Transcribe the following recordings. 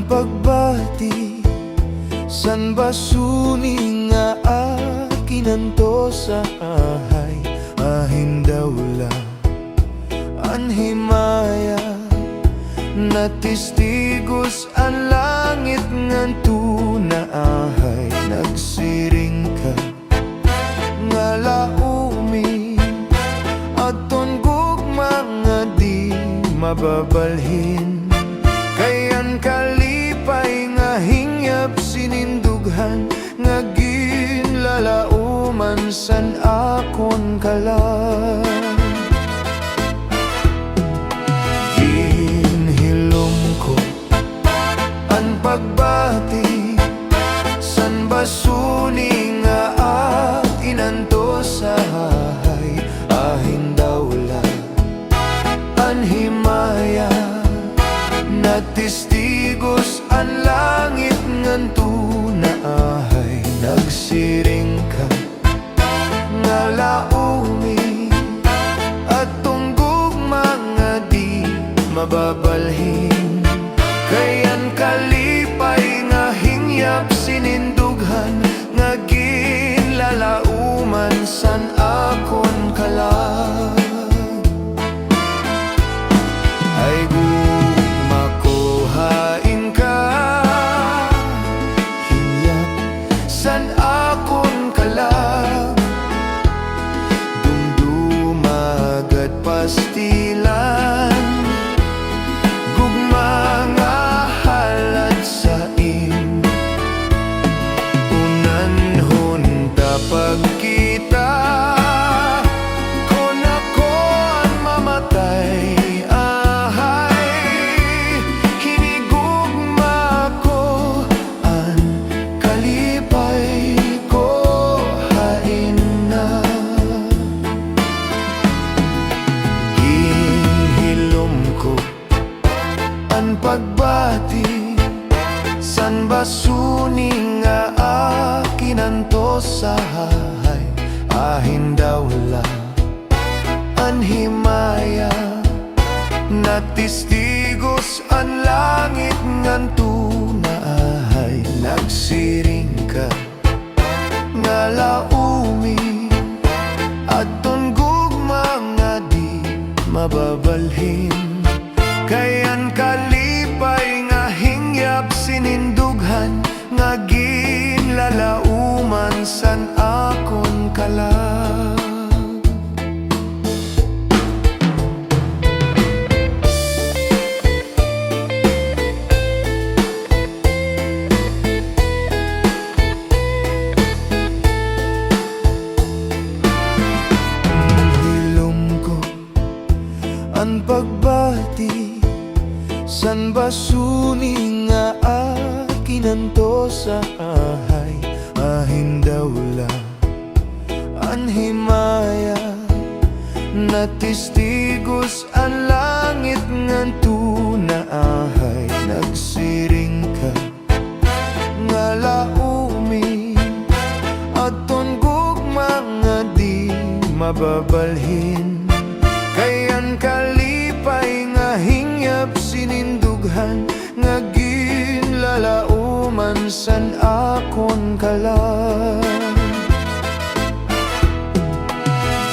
pagbati, san basuni nga akinanto sa ahay, ahindawla anhimaya, natistigos ang langit nganto na ahay, nagsiring ka nga laumi, aton gugma nga di mababalhin. Kayan kalipay nga hingyap sinindughan, nga ginlalauman san akon kalang. Ginhilom ko ang pagbati, san basuni nga akinanto sa hahay, ahindawla anhimaya, natistigos ang langit nganto na ahay, nagsiring ka nga laumi, at tunggog mga di mababalhin. Kayan kalipay nga hingyap sinindughan, nga ginlalauman san akon kalang. Ay gugma ko hain ka, hingyap san akon kalang, dumdumagad pastilan, gugma nga halad sa im, unanhon tapag kita, kon ako ang mamatay, pagbati, san basuni nga akinanto sa hahay, ahindawla anhimaya, natistigos ang langit nganto na ahay, nagsiring ka nga laumi, adton gugma nga di mababalhin. Kayan kalipay nga hingyap sinindughan, nga ginlalauman san akon kalang. Hilom ko ang pagbati, san basuni nga akinanto sa ahay, ahindawla anhimaya, natistigos ang langit nganto na ahay, nagsiring ka nga laumi, aton gugma nga di mababalhin. Kayan kalipay nga hingyap sinindughan, nga ginlalauman san akon kalang.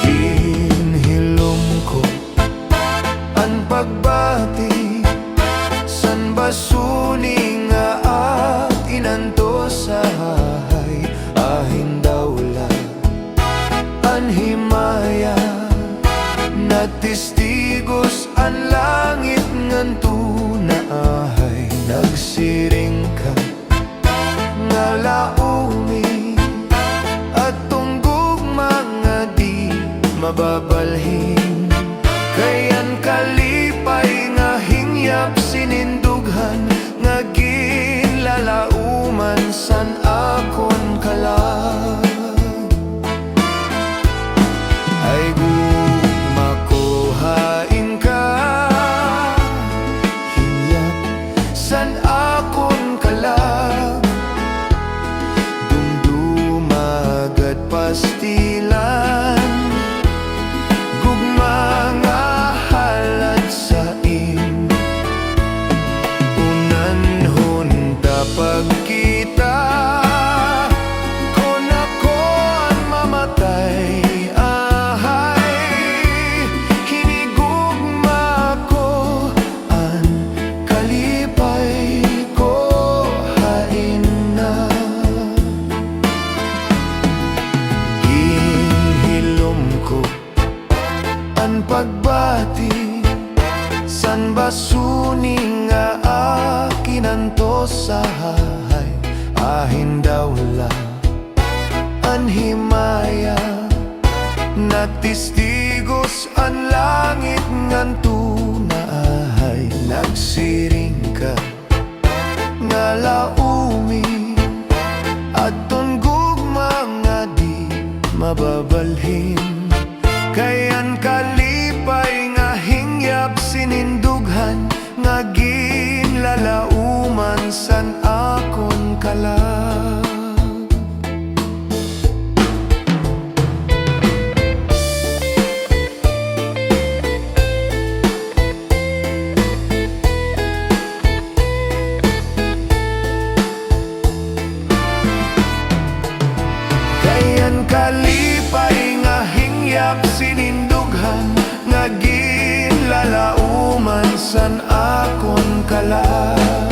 Ginhilom ko ang pagbati, san basuni nga akinanto sa hahay, ahindawla anhimaya, natistigos ang langit nganto na ahay, nagsiring ka nga laumi, at tunggog mga di mababalhin. Kayan kalipay nga hingyap sinindughan, nga ginlalauman san akon kalang. Ay gugma ko hain ka, hingyap san akon kalang, dumdumagad pastilan, gugma nga halad sa im, una Duni nga akinanto sahay ahin daw la anhimaya natistigos ang langit ngan tunahay nagsiring ka nga laumi adton gugma nga di mababalhin kayan kalipay nga hingyap sinindughan nga ginlalauman san akon kalag kalipay nga hingyap sinindughan nga ginlalauman san akon kalag